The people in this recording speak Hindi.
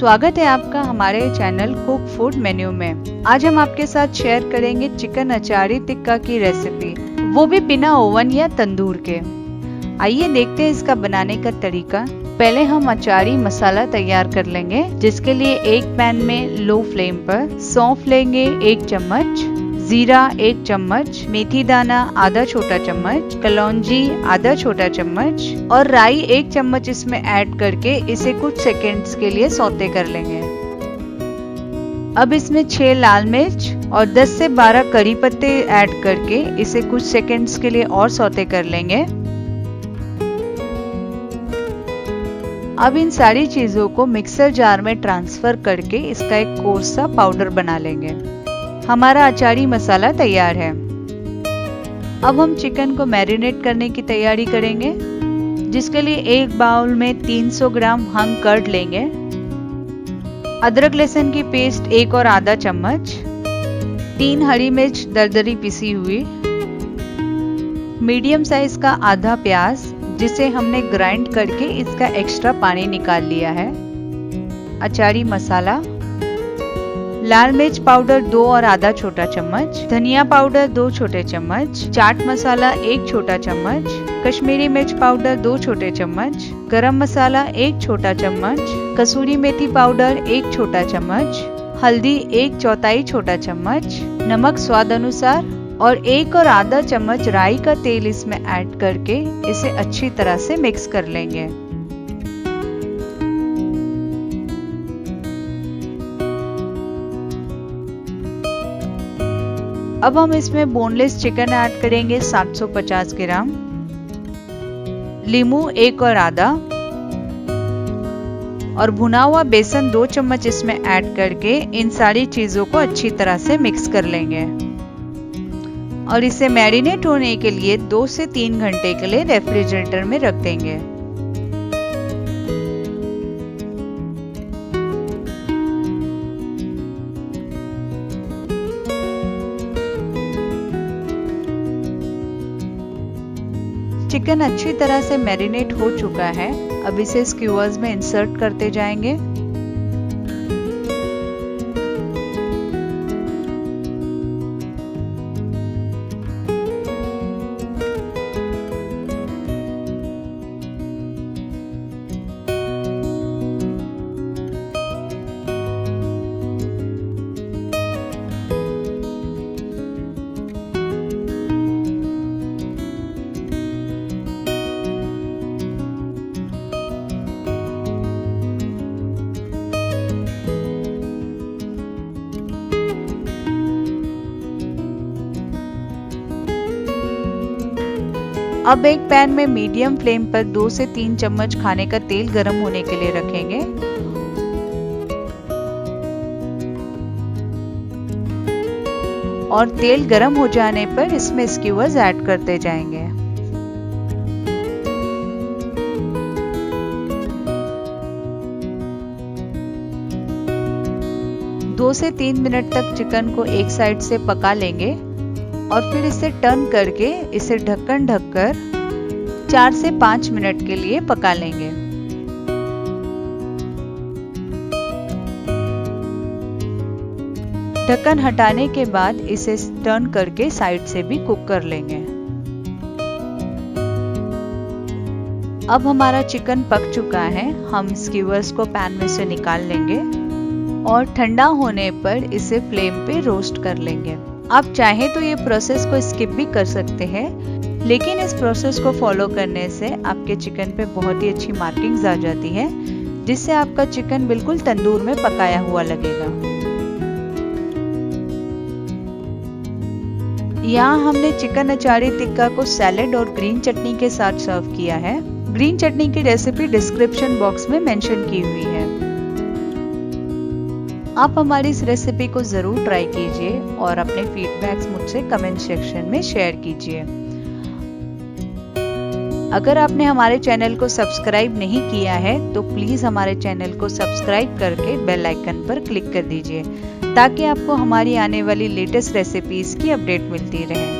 स्वागत है आपका हमारे चैनल कुक फूड मेन्यू में। आज हम आपके साथ शेयर करेंगे चिकन अचारी टिक्का की रेसिपी, वो भी बिना ओवन या तंदूर के। आइए देखते हैं इसका बनाने का तरीका। पहले हम अचारी मसाला तैयार कर लेंगे, जिसके लिए एक पैन में लो फ्लेम पर सौंफ लेंगे 1 चम्मच, जीरा 1 चम्मच, मेथी दाना आधा छोटा चम्मच, कलौंजी आधा छोटा चम्मच और राई 1 चम्मच इसमें ऐड करके इसे कुछ सेकंड्स के लिए सौते कर लेंगे। अब इसमें 6 लाल मिर्च और 10 से 12 करी पत्ते ऐड करके इसे कुछ सेकंड्स के लिए और सौते कर लेंगे। अब इन सारी चीजों को मिक्सर जार में ट्रांसफर करके इसका एक कोर्स सा पाउडर बना लेंगे। हमारा अचारी मसाला तैयार है। अब हम चिकन को मैरिनेट करने की तैयारी करेंगे, जिसके लिए एक बाउल में 300 ग्राम हंग कर्ड लेंगे, अदरक लहसुन की पेस्ट 1 और आधा चम्मच, 3 हरी मिर्च दरदरी पिसी हुई, मीडियम साइज का आधा प्याज जिसे हमने ग्राइंड करके इसका एक्स्ट्रा पानी निकाल लिया है, अचारी मसाला, लाल मिर्च पाउडर 2 और आधा छोटा चम्मच, धनिया पाउडर 2 छोटे चम्मच, चाट मसाला 1 छोटा चम्मच, कश्मीरी मिर्च पाउडर 2 छोटे चम्मच, गरम मसाला 1 छोटा चम्मच, कसूरी मेथी पाउडर 1 छोटा चम्मच, हल्दी 1/4 छोटा चम्मच, नमक स्वाद अनुसार और 1 और आधा चम्मच राई का तेल इसमें ऐड करके इसे अच्छी तरह से मिक्स कर लेंगे। अब हम इसमें बोनलेस चिकन ऐड करेंगे 750 ग्राम, लीमू 1 और आधा और भुना हुआ बेसन 2 चम्मच इसमें ऐड करके इन सारी चीजों को अच्छी तरह से मिक्स कर लेंगे और इसे मैरिनेट होने के लिए 2 से 3 घंटे के लिए रेफ्रिजरेटर में रख देंगे। चिकन अच्छी तरह से मैरिनेट हो चुका है। अब इसे स्क्यूअर्स में इंसर्ट करते जाएंगे। अब एक पैन में मीडियम फ्लेम पर 2 से 3 चम्मच खाने का तेल गरम होने के लिए रखेंगे और तेल गरम हो जाने पर इसमें स्क्यूअर्स ऐड करते जाएंगे। दो से 3 मिनट तक चिकन को एक साइड से पका लेंगे और फिर इसे टर्न करके इसे ढक्कन ढककर 4 से 5 मिनट के लिए पका लेंगे। ढक्कन हटाने के बाद इसे टर्न करके साइड से भी कुक कर लेंगे। अब हमारा चिकन पक चुका है। हम स्क्यूअर्स को पैन में से निकाल लेंगे और ठंडा होने पर इसे फ्लेम पे रोस्ट कर लेंगे। आप चाहें तो ये प्रोसेस को स्किप भी कर सकते हैं, लेकिन इस प्रोसेस को फॉलो करने से आपके चिकन पे बहुत ही अच्छी मार्किंग्स आ जाती है, जिससे आपका चिकन बिल्कुल तंदूर में पकाया हुआ लगेगा। यहाँ हमने चिकन अचारी टिक्का को सैलेड और ग्रीन चटनी के साथ सर्व किया है। ग्रीन चटनी की रेसिपी डिस्क्रिप्शन बॉक्स में मेंशन की हुई है। आप हमारी इस रेसिपी को जरूर ट्राई कीजिए और अपने फीडबैक्स मुझसे कमेंट सेक्शन में शेयर कीजिए। अगर आपने हमारे चैनल को सब्सक्राइब नहीं किया है तो प्लीज हमारे चैनल को सब्सक्राइब करके बेल आइकन पर क्लिक कर दीजिए, ताकि आपको हमारी आने वाली लेटेस्ट रेसिपीज की अपडेट मिलती रहे।